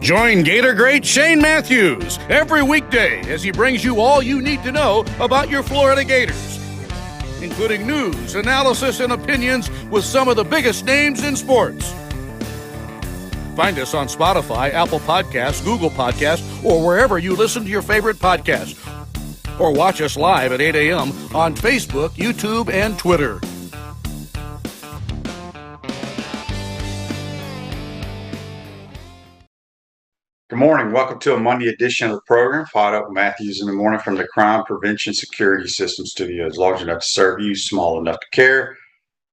Join Gator great Shane Matthews every weekday as he brings you all you need to know about your Florida Gators, including news, analysis, and opinions with some of the biggest names in sports. Find us on Spotify, Apple Podcasts, Google Podcasts, or wherever you listen to your favorite podcast. Or watch us live at 8 a.m. on Facebook, YouTube, and Twitter. Good morning. Welcome to a Monday edition of the program. Fired up with Matthews in the morning from the Crime Prevention Security System Studios. Large enough to serve you, small enough to care.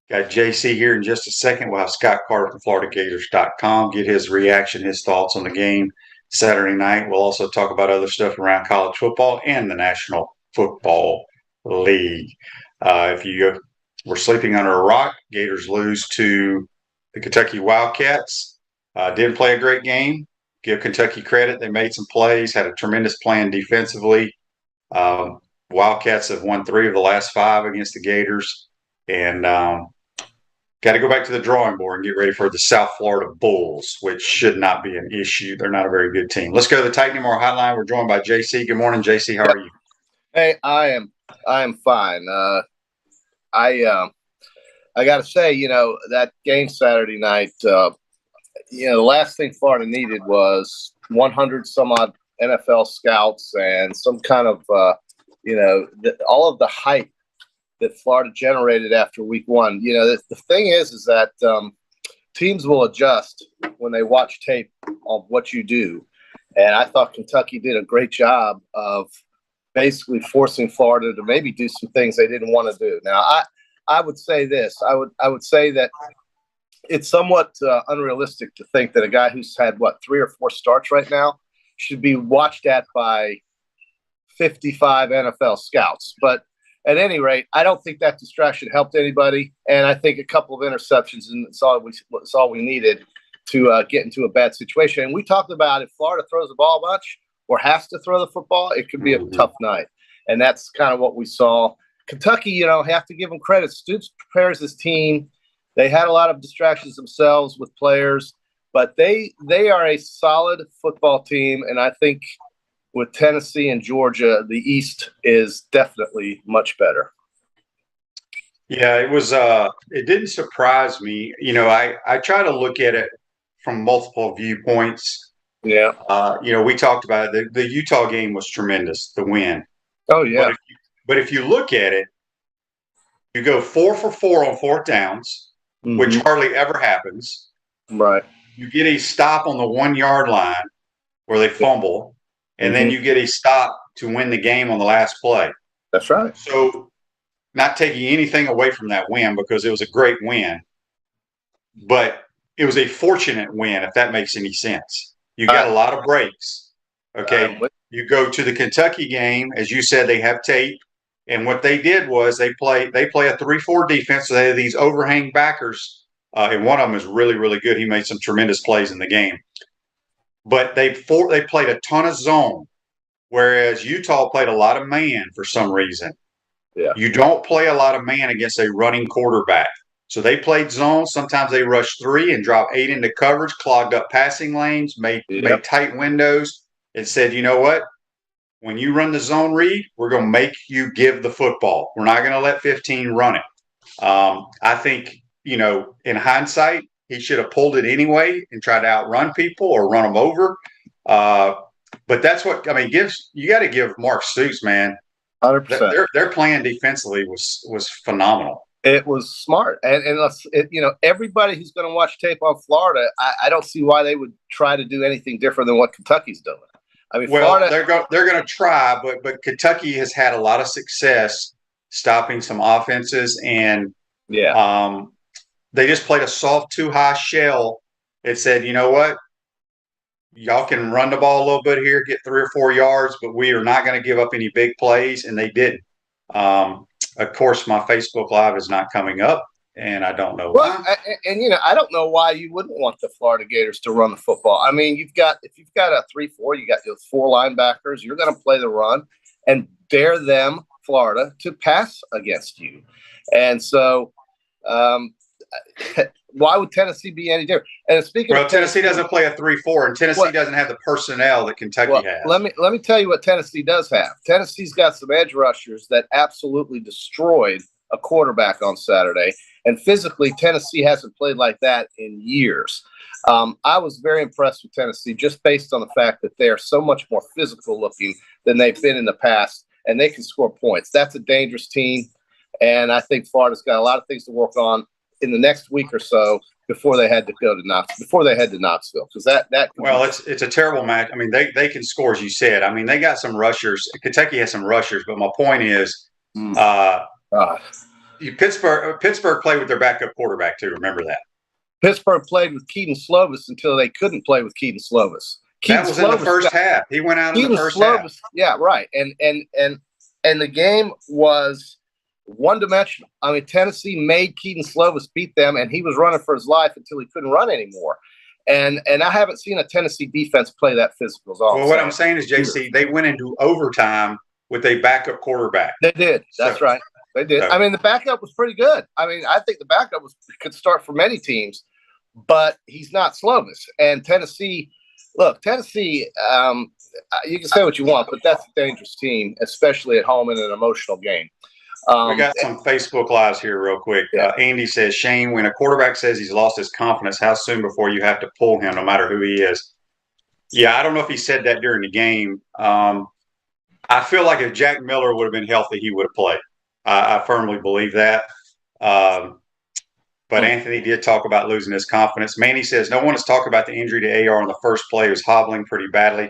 Got JC here in just a second. We'll have Scott Carter from FloridaGators.com get his reaction, his thoughts on the game Saturday night. We'll also talk about other stuff around college football and the National Football League. If you were sleeping under a rock, Gators lose to the Kentucky Wildcats. Didn't play a great game. Give Kentucky credit. They made some plays, had a tremendous plan defensively. Wildcats have won 3 of the last 5 against the Gators. And got to go back to the drawing board and get ready for the South Florida Bulls, which should not be an issue. They're not a very good team. Let's go to the Titan More Hotline. We're joined by JC. Good morning, JC. How are you? Hey, I am fine. I got to say, that game Saturday night, the last thing Florida needed was 100 some odd NFL scouts and some kind of, all of the hype that Florida generated after week 1. The thing is that teams will adjust when they watch tape of what you do. And I thought Kentucky did a great job of basically forcing Florida to maybe do some things they didn't want to do. Now, I would say this. I would say that it's somewhat unrealistic to think that a guy who's had, 3 or 4 starts right now should be watched at by 55 NFL scouts. But at any rate, I don't think that distraction helped anybody. And I think a couple of interceptions, and it's all we needed to get into a bad situation. And we talked about if Florida throws the ball a bunch or has to throw the football, it could be a tough night. And that's kind of what we saw. Kentucky, have to give them credit. Stoops prepares his team. They had a lot of distractions themselves with players, but they are a solid football team. And I think with Tennessee and Georgia, the East is definitely much better. Yeah, it was. It didn't surprise me. I try to look at it from multiple viewpoints. Yeah. We talked about it. The Utah game was tremendous, the win. Oh, yeah. But if you look at it, you go 4 for 4 on 4th downs, which hardly ever happens. Right. You get a stop on the 1-yard line where they fumble, and then you get a stop to win the game on the last play. That's right. So not taking anything away from that win because it was a great win, but it was a fortunate win, if that makes any sense. You got a lot of breaks. Okay. You go to the Kentucky game, as you said, they have tape. And what they did was they play a 3-4 defense. So they have these overhang backers, and one of them is really, really good. He made some tremendous plays in the game. But they played a ton of zone, whereas Utah played a lot of man for some reason. Yeah. You don't play a lot of man against a running quarterback. So they played zone. Sometimes they rushed 3 and dropped 8 into coverage, clogged up passing lanes, made tight windows, and said, you know what? When you run the zone read, we're going to make you give the football. We're not going to let 15 run it. I think, in hindsight, he should have pulled it anyway and tried to outrun people or run them over. But that's what you got to give Mark Stoops, man. 100%. Their plan defensively was phenomenal. It was smart, and everybody who's going to watch tape on Florida, I don't see why they would try to do anything different than what Kentucky's doing. Florida, they're going to try, but Kentucky has had a lot of success stopping some offenses, and they just played a soft, too high shell. It said, you know what, y'all can run the ball a little bit here, get 3 or 4 yards, but we are not going to give up any big plays, and they didn't. Of course, my Facebook Live is not coming up, and I don't know why. And I don't know why you wouldn't want the Florida Gators to run the football. I mean, if you've got a 3-4, you got those 4 linebackers. You're going to play the run and dare them, Florida, to pass against you. And so Why would Tennessee be any different? And speaking Well, of Tennessee doesn't play a 3-4, and Tennessee doesn't have the personnel that Kentucky has. Let me tell you what Tennessee does have. Tennessee's got some edge rushers that absolutely destroyed a quarterback on Saturday, and physically, Tennessee hasn't played like that in years. I was very impressed with Tennessee just based on the fact that they are so much more physical looking than they've been in the past, and they can score points. That's a dangerous team, and I think Florida's got a lot of things to work on in the next week or so before they had to go to Knoxville, because it's a terrible match. I mean, they can score, as you said. I mean, they got some rushers. Kentucky has some rushers, but my point is, Pittsburgh played with their backup quarterback too. Remember that. Pittsburgh played with Keaton Slovis until they couldn't play with Keaton Slovis. That was in the first half. He went out in the first half. Yeah, right. And the game was one-dimensional. I mean, Tennessee made Keaton Slovis beat them, and he was running for his life until he couldn't run anymore. And I haven't seen a Tennessee defense play that physical. Well, what I'm saying is, JC, they went into overtime with a backup quarterback. They did. That's right. They did. I mean, the backup was pretty good. I mean, I think the backup could start for many teams, but he's not Slovis. And Tennessee, you can say what you want, but that's a dangerous team, especially at home in an emotional game. We got some Facebook Lives here real quick. Andy says, Shane, when a quarterback says he's lost his confidence, how soon before you have to pull him, no matter who he is? Yeah, I don't know if he said that during the game. I feel like if Jack Miller would have been healthy, he would have played. I firmly believe that. But Anthony did talk about losing his confidence. Manny says, no one has talked about the injury to AR in the first play. He was hobbling pretty badly.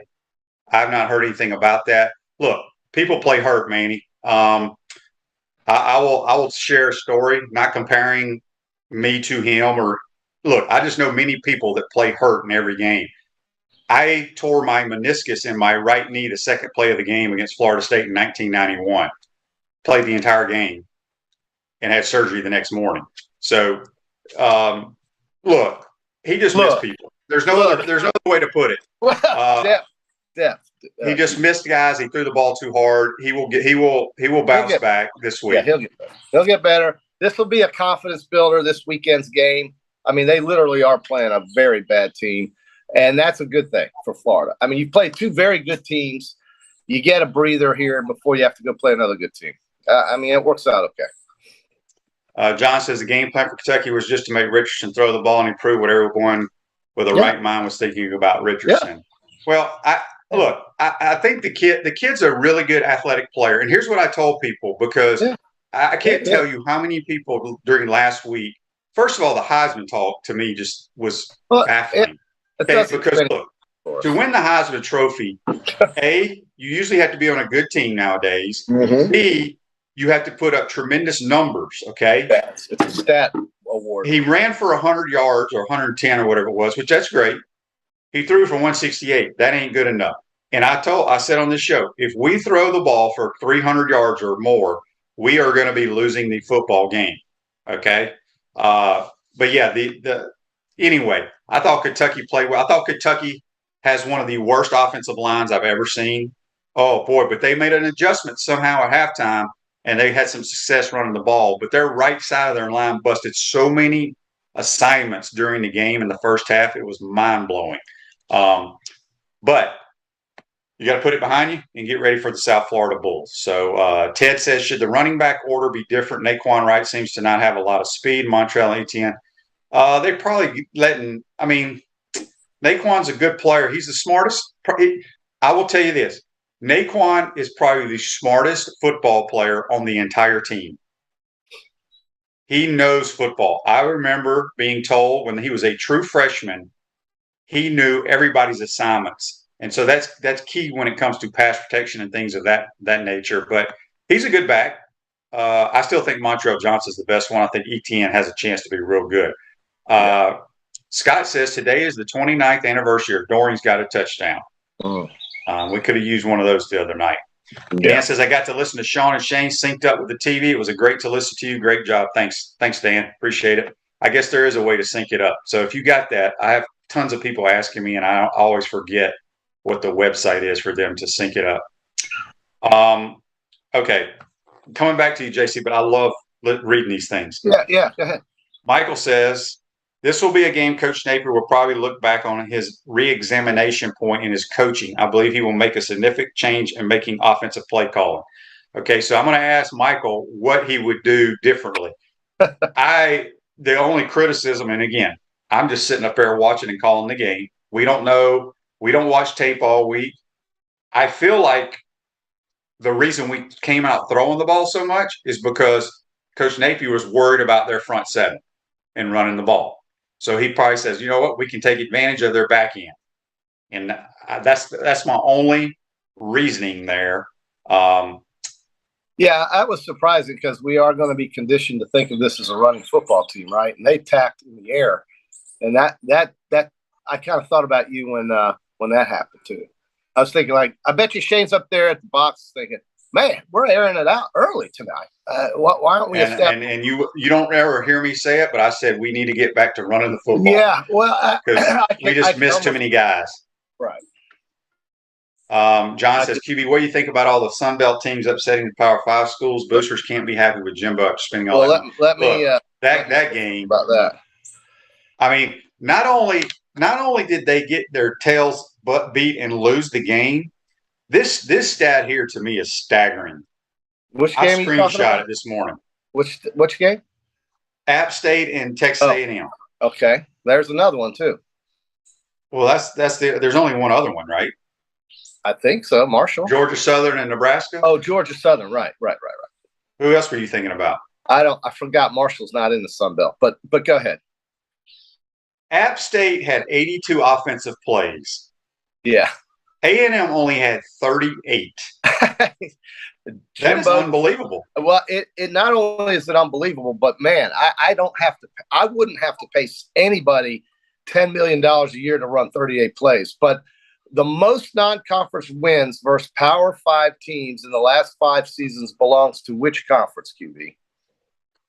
I've not heard anything about that. Look, people play hurt, Manny. I will share a story, not comparing me to him. I just know many people that play hurt in every game. I tore my meniscus in my right knee the second play of the game against Florida State in 1991. Played the entire game and had surgery the next morning. So, he just missed people. There's no other way to put it. Depth. He just missed guys. He threw the ball too hard. He will bounce back this week. Yeah, he'll get better. This will be a confidence builder this weekend's game. I mean, they literally are playing a very bad team, and that's a good thing for Florida. I mean, you play two very good teams. You get a breather here before you have to go play another good team. I mean, it works out okay. John says the game plan for Kentucky was just to make Richardson throw the ball and improve what everyone with the right mind was thinking about Richardson. Yeah. Well, I think the kid's a really good athletic player. And here's what I told people, because I can't tell you how many people during last week. First of all, the Heisman talk to me just was baffling. Because look, to win the Heisman Trophy, A, you usually have to be on a good team nowadays. Mm-hmm. B, you have to put up tremendous numbers, okay? It's a stat award. He ran for 100 yards or 110 or whatever it was, which that's great. He threw for 168. That ain't good enough. And I said on this show, if we throw the ball for 300 yards or more, we are going to be losing the football game, okay? But yeah, anyway, I thought Kentucky played well. I thought Kentucky has one of the worst offensive lines I've ever seen. Oh, boy, but they made an adjustment somehow at halftime, and they had some success running the ball. But their right side of their line busted so many assignments during the game in the first half. It was mind-blowing. But you got to put it behind you and get ready for the South Florida Bulls. So Ted says, should the running back order be different? Naquan Wright seems to not have a lot of speed. Montrell and Etienne. They're probably Naquan's a good player. He's the smartest. I will tell you this. Naquan is probably the smartest football player on the entire team. He knows football. I remember being told when he was a true freshman, he knew everybody's assignments. And so that's key when it comes to pass protection and things of that nature. But he's a good back. I still think Montrell Johnson's the best one. I think Etienne has a chance to be real good. Scott says today is the 29th anniversary of Doring's Got a Touchdown. We could have used one of those the other night. Yeah. Dan says, I got to listen to Sean and Shane synced up with the TV. It was a great to listen to you. Great job. Thanks, Dan. Appreciate it. I guess there is a way to sync it up. So if you got that, I have tons of people asking me, and I always forget what the website is for them to sync it up. Okay. Coming back to you, JC, but I love reading these things. Yeah. Go ahead. Michael says, This will be a game Coach Napier will probably look back on his re-examination point in his coaching. I believe he will make a significant change in making offensive play calling. Okay, so I'm going to ask Michael what he would do differently. The only criticism, and again, I'm just sitting up there watching and calling the game. We don't know. We don't watch tape all week. I feel like the reason we came out throwing the ball so much is because Coach Napier was worried about their front seven and running the ball. So he probably says, you know what, we can take advantage of their back end. And that's my only reasoning there. Yeah, that was surprising because we are going to be conditioned to think of this as a running football team, right? And they tacked in the air, and that I kind of thought about you when that happened too. I was thinking, like, I bet you Shane's up there at the box thinking, man, we're airing it out early tonight. Why don't we? And you don't ever hear me say it, but I said we need to get back to running the football. Yeah, well, we just missed too many guys. Right. John says, QB, what do you think about all the Sun Belt teams upsetting the Power 5 schools? Boosters can't be happy with Jimbo after spending all that money. That game about that. I mean, not only did they get their tails butt beat and lose the game, this stat here to me is staggering. Which game? I screenshot it this morning. Which game? App State and Texas A&M. Okay, there's another one too. Well, there's only one other one, right? I think so. Marshall, Georgia Southern, and Nebraska. Oh, Georgia Southern. Right. Who else were you thinking about? I forgot Marshall's not in the Sun Belt, but go ahead. App State had 82 offensive plays. Yeah. A&M only had 38. That is unbelievable. Well, it not only is it unbelievable, but man, I wouldn't have to pay anybody $10 million a year to run 38 plays. But the most non-conference wins versus Power 5 teams in the last 5 seasons belongs to which conference, QB?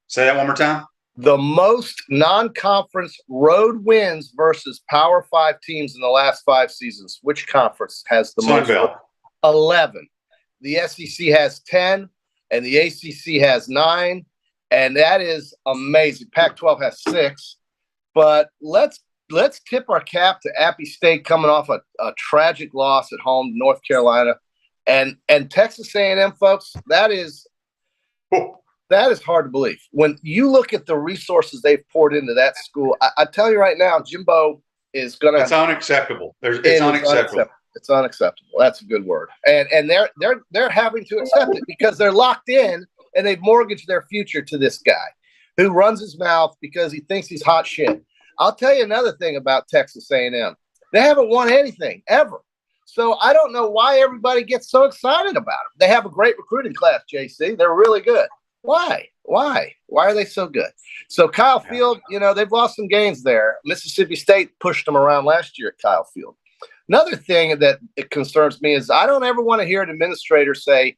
Say that one more time. The most non-conference road wins versus Power 5 teams in the last 5 seasons. Which conference has the most? Sunbelt. 11. The SEC has 10, and the ACC has 9, and that is amazing. Pac-12 has 6. But let's tip our cap to Appy State coming off a tragic loss at home to North Carolina, and Texas A&M, folks. That is hard to believe. When you look at the resources they've poured into that school, I tell you right now, Jimbo is going to. It's unacceptable. It's unacceptable. It's unacceptable. That's a good word. And they're having to accept it because they're locked in and they've mortgaged their future to this guy who runs his mouth because he thinks he's hot shit. I'll tell you another thing about Texas A&M. They haven't won anything ever. So I don't know why everybody gets so excited about them. They have a great recruiting class, JC. They're really good. Why? Why are they so good? So Kyle Field, they've lost some games there. Mississippi State pushed them around last year at Kyle Field. Another thing that it concerns me is I don't ever want to hear an administrator say,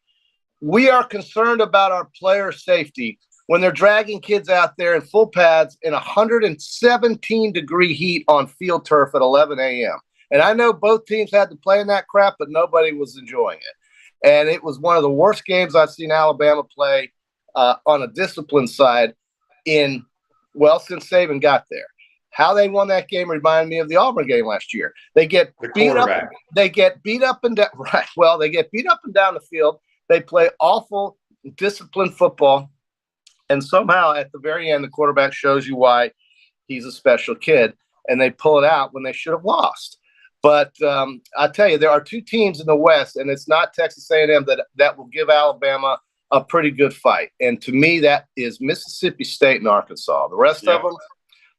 we are concerned about our player safety when they're dragging kids out there in full pads in 117-degree heat on field turf at 11 a.m. And I know both teams had to play in that crap, but nobody was enjoying it. And it was one of the worst games I've seen Alabama play on a discipline side since Saban got there. How they won that game reminded me of the Auburn game last year. They get beat up. They get beat up and down. Right. Well, they get beat up and down the field. They play awful disciplined football. And somehow at the very end, the quarterback shows you why he's a special kid, and they pull it out when they should have lost. But I tell you, there are 2 teams in the West, and it's not Texas A&M that will give Alabama a pretty good fight. And to me, that is Mississippi State and Arkansas. The rest of them,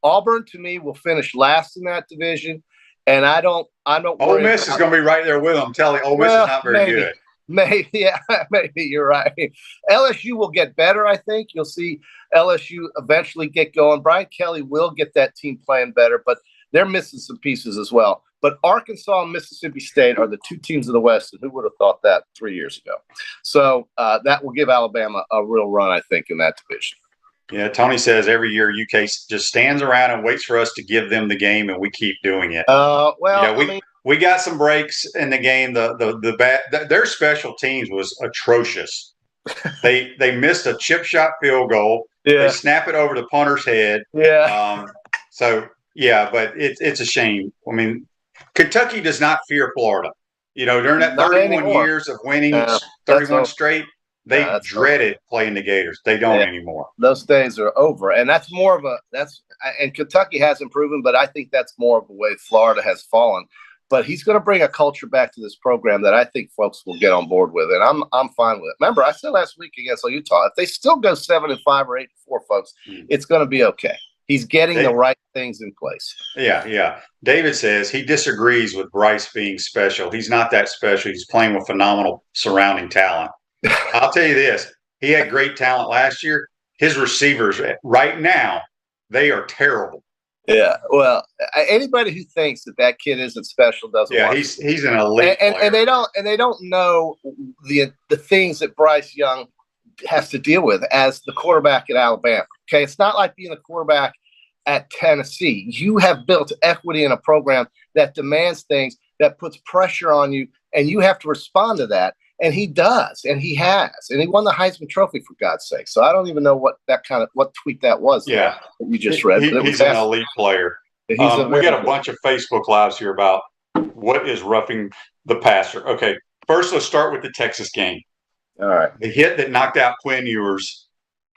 Auburn to me will finish last in that division, and I don't. Ole Miss is going to be right there with them. I'm telling you, Ole Miss is not very good. Maybe you're right. LSU will get better, I think. You'll see LSU eventually get going. Brian Kelly will get that team playing better, but they're missing some pieces as well. But Arkansas and Mississippi State are the 2 teams of the West, and who would have thought that 3 years ago? So that will give Alabama a real run, I think, in that division. Yeah, Tony says every year UK just stands around and waits for us to give them the game, and we keep doing it. We got some breaks in the game. Their special teams was atrocious. They missed a chip shot field goal. Yeah. They snap it over the punter's head. Yeah. So yeah, but it's a shame. I mean, Kentucky does not fear Florida. During that Not 31 anymore. years of winning That's 31 over. straight, they That's dreaded playing the Gators. They don't Yeah. anymore. Those days are over, and that's more of and Kentucky has improved, but I think that's more of the way Florida has fallen. But he's going to bring a culture back to this program that I think folks will get on board with, and I'm fine with it. Remember, I said last week against Utah, if they still go 7-5 or 8-4, folks, it's going to be okay. He's getting the right things in place. Yeah. David says he disagrees with Bryce being special. He's not that special. He's playing with phenomenal surrounding talent. I'll tell you this. He had great talent last year. His receivers right now, they are terrible. Yeah. Well, anybody who thinks that kid isn't special doesn't. Yeah, he's an elite player. And they don't know the things that Bryce Young has to deal with as the quarterback at Alabama. Okay, it's not like being a quarterback at Tennessee. You have built equity in a program that demands things, that puts pressure on you, and you have to respond to that. And he does, and he has, and he won the Heisman Trophy, for God's sake. So I don't even know what tweet that was. Yeah, that you just read. He's an elite player. We got a bunch of Facebook lives here about what is roughing the passer. Okay, first let's start with the Texas game. All right. The hit that knocked out Quinn Ewers,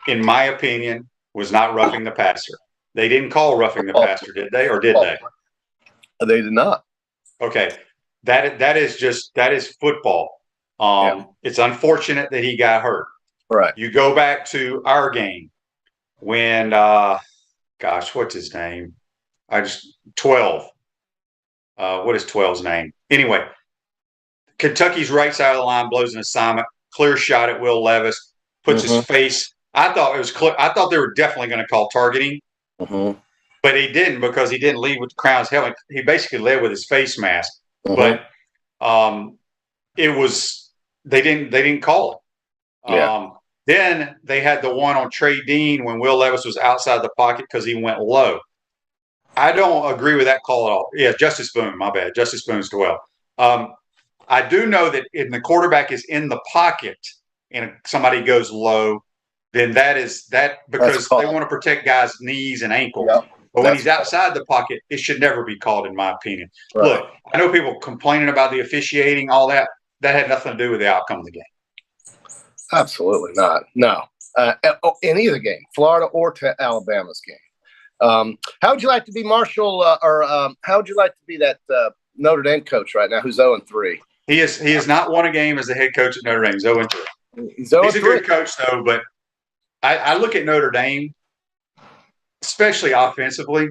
in my opinion, was not roughing the passer. They didn't call roughing the passer, did they? Or did they? They did not. Okay. That is football. It's unfortunate that he got hurt. Right. You go back to our game when what's his name? 12. What is 12's name? Anyway, Kentucky's right side of the line blows an assignment. Clear shot at Will Levis, puts his face. I thought it was clear. I thought they were definitely going to call targeting, but he didn't because he didn't lead with the crown's helmet. He basically led with his face mask. But it was they didn't call it. Then they had the one on Trey Dean when Will Levis was outside the pocket because he went low. I don't agree with that call at all. Yeah, Justice Boone. My bad. Justice Boone's 12. I do know that if the quarterback is in the pocket and somebody goes low, then because they want to protect guys' knees and ankles. Yep. But when he's outside the pocket, it should never be called, in my opinion. Right. Look, I know people complaining about the officiating, all that. That had nothing to do with the outcome of the game. Absolutely not. No. In either game, Florida or Alabama's game. How would you like to be Marshall, how would you like to be that Notre Dame coach right now who's 0-3? He has not won a game as the head coach at Notre Dame. He's 0-3. He's a good coach, though, but I look at Notre Dame, especially offensively.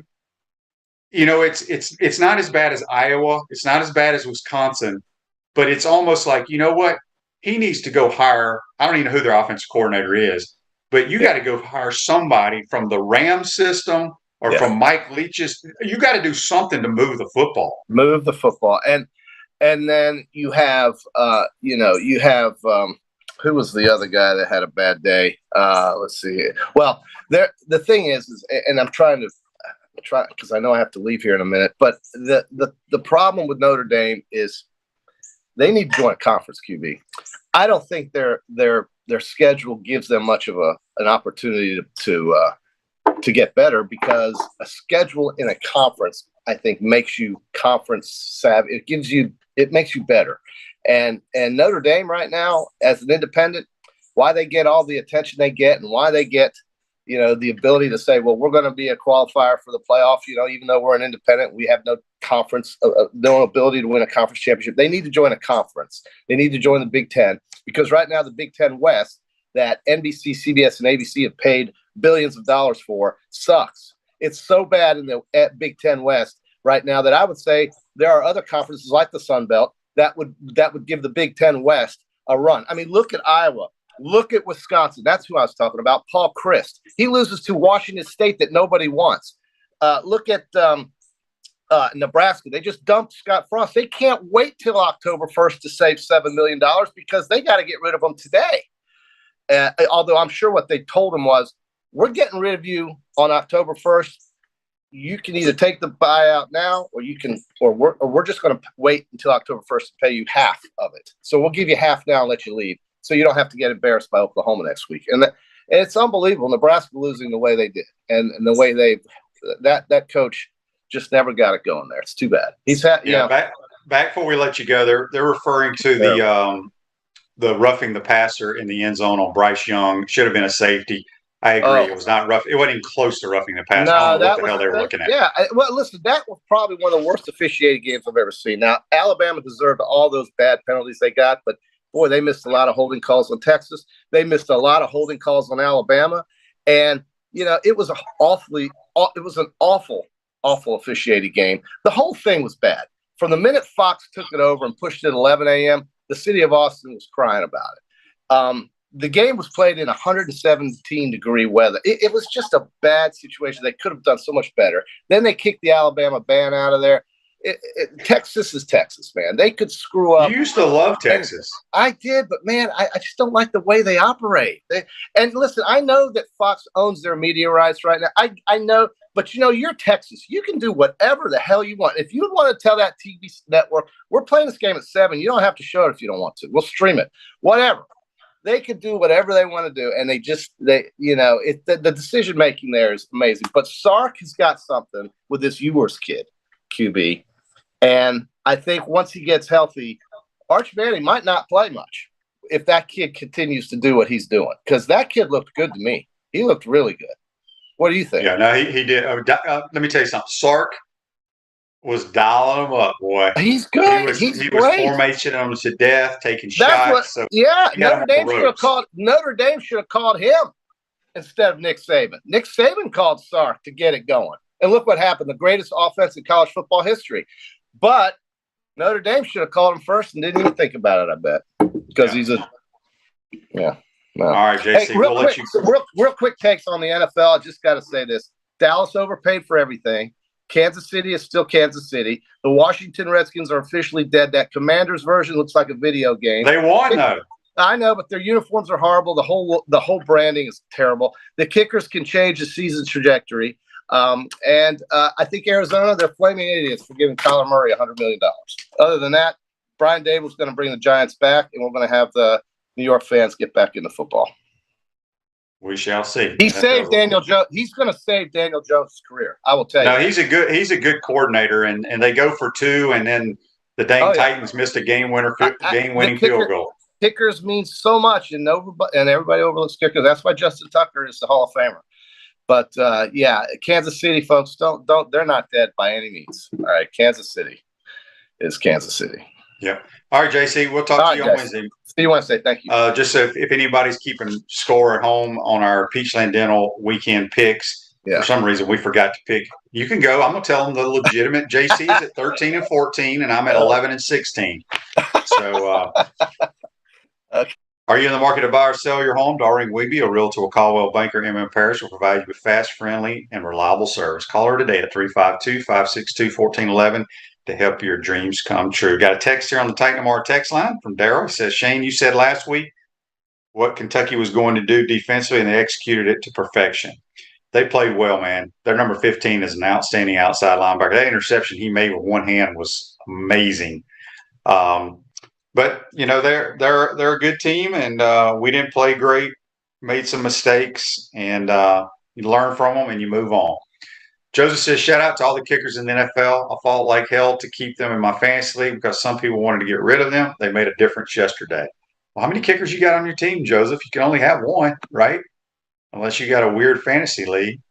It's not as bad as Iowa. It's not as bad as Wisconsin, but it's almost like, you know what? He needs to go hire – I don't even know who their offensive coordinator is, but you got to go hire somebody from the Rams system or from Mike Leach's. You got to do something to move the football. Move the football. And then you have, who was the other guy that had a bad day? Let's see. Well, the thing is, and I'm trying because I know I have to leave here in a minute, but the problem with Notre Dame is they need to join a conference, QB. I don't think their schedule gives them much of an opportunity to get better, because a schedule in a conference, I think, makes you conference savvy. It makes you better. And Notre Dame right now, as an independent, why they get all the attention they get and why they get, the ability to say, well, we're going to be a qualifier for the playoff, even though we're an independent, we have no conference, no ability to win a conference championship. They need to join a conference. They need to join the Big Ten, because right now the Big Ten West that NBC, CBS, and ABC have paid billions of dollars for sucks. It's so bad in the Big Ten West right now that I would say there are other conferences like the Sun Belt that would give the Big Ten West a run. I mean, look at Iowa. Look at Wisconsin. That's who I was talking about. Paul Chryst. He loses to Washington State that nobody wants. Look at Nebraska. They just dumped Scott Frost. They can't wait till October 1st to save $7 million because they got to get rid of them today. Although I'm sure what they told him was, we're getting rid of you on October 1st. You can either take the buyout now, or we're just going to wait until October 1st to pay you half of it. So we'll give you half now and let you leave, so you don't have to get embarrassed by Oklahoma next week. And it's unbelievable, Nebraska losing the way they did, and the way that coach just never got it going there. It's too bad. He's had, Back before we let you go, they're referring to the roughing the passer in the end zone on Bryce Young. Should have been a safety. I agree. It was not rough. It wasn't even close to roughing the passer. I don't know what the hell they were looking at. Yeah. Well, listen, that was probably one of the worst officiated games I've ever seen. Now, Alabama deserved all those bad penalties they got, but boy, they missed a lot of holding calls on Texas. They missed a lot of holding calls on Alabama. And, it was an awful officiated game. The whole thing was bad. From the minute Fox took it over and pushed it at 11 a.m., the city of Austin was crying about it. The game was played in 117-degree weather. It was just a bad situation. They could have done so much better. Then they kicked the Alabama ban out of there. Texas is Texas, man. They could screw up. You used to love Texas. I did, but, man, I just don't like the way they operate. And listen, I know that Fox owns their media rights right now. I know, but, you're Texas. You can do whatever the hell you want. If you want to tell that TV network, we're playing this game at 7, you don't have to show it if you don't want to. We'll stream it. Whatever. They could do whatever they want to do, and the decision making there is amazing. But Sark has got something with this Ewers kid, QB, and I think once he gets healthy, Arch Manning might not play much if that kid continues to do what he's doing, because that kid looked good to me. He looked really good. What do you think? Yeah, no, he did. Let me tell you something. Sark was dialing him up, boy. He's good. He was formationing them to death, taking shots. Notre Dame should have called him instead of Nick Saban. Nick Saban called Sark to get it going. And look what happened. The greatest offense in college football history. But Notre Dame should have called him first and didn't even think about it, I bet. Because he's a – yeah. No. All right, JC. Hey, real quick takes on the NFL. I just got to say this. Dallas overpaid for everything. Kansas City is still Kansas City. The Washington Redskins are officially dead. That Commanders version looks like a video game. They won, though. I know, but their uniforms are horrible. The whole branding is terrible. The kickers can change the season's trajectory. And I think Arizona, they're flaming idiots for giving Kyler Murray $100 million. Other than that, Brian Daboll's going to bring the Giants back, and we're going to have the New York fans get back into football. We shall see. He saved Daniel Jones. He's going to save Daniel Jones' career. I will tell you. No, he's a good coordinator, and they go for 2, and then the dang Titans missed a game-winning field goal. Kickers mean so much, and everybody overlooks kickers. That's why Justin Tucker is the Hall of Famer. But Kansas City folks, don't. They're not dead by any means. All right, Kansas City is Kansas City. Yeah. All right, JC. We'll talk to you on Wednesday. See you Wednesday. Thank you. Just so if anybody's keeping score at home on our Peachland Dental weekend picks, for some reason we forgot to pick. You can go. I'm gonna tell them the legitimate. JC is at 13-14, and I'm at 11-16. So, okay. Are you in the market to buy or sell your home? Doreen Wiebe, a realtor with Caldwell Banker M.M. Parrish, will provide you with fast, friendly, and reliable service. Call her today at 352-562-1411 to help your dreams come true. Got a text here on the Titan Tomorrow text line from Daryl. He says, Shane, you said last week what Kentucky was going to do defensively, and they executed it to perfection. They played well, man. Their number 15 is an outstanding outside linebacker. That interception he made with one hand was amazing. But they're a good team, and we didn't play great. Made some mistakes, and you learn from them and you move on. Joseph says, shout out to all the kickers in the NFL. I fought like hell to keep them in my fantasy league because some people wanted to get rid of them. They made a difference yesterday. Well, how many kickers you got on your team, Joseph? You can only have one, right? Unless you got a weird fantasy league.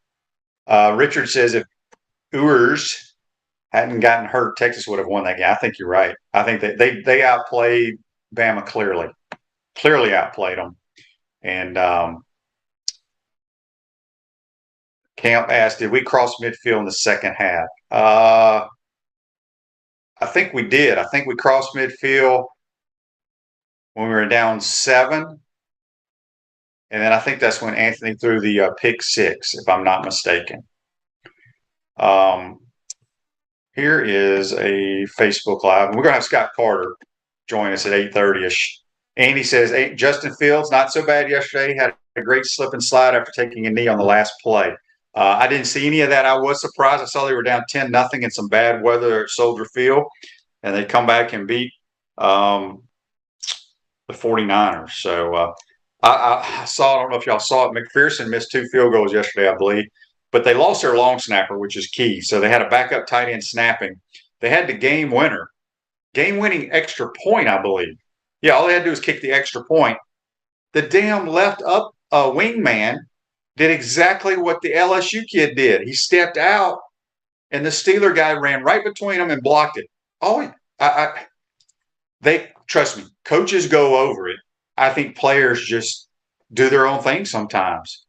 Richard says if Ewers hadn't gotten hurt, Texas would have won that game. I think you're right. I think that they outplayed Bama clearly outplayed them. And Camp asked, did we cross midfield in the second half? I think we did. I think we crossed midfield when we were down 7. And then I think that's when Anthony threw the pick 6, if I'm not mistaken. Here is a Facebook Live. And we're going to have Scott Carter join us at 8:30-ish. Andy says, Justin Fields, not so bad yesterday. Had a great slip and slide after taking a knee on the last play. I didn't see any of that. I was surprised. I saw they were down 10-0 in some bad weather at Soldier Field, and they come back and beat the 49ers. So I saw, I don't know if y'all saw it, McPherson missed 2 field goals yesterday, I believe. but they lost their long snapper, which is key. So they had a backup tight end snapping. They had the game-winning extra point, I believe. Yeah, all they had to do was kick the extra point. The damn left up wingman did exactly what the LSU kid did. He stepped out, and the Steeler guy ran right between them and blocked it. They trust me. Coaches go over it. I think players just do their own thing sometimes.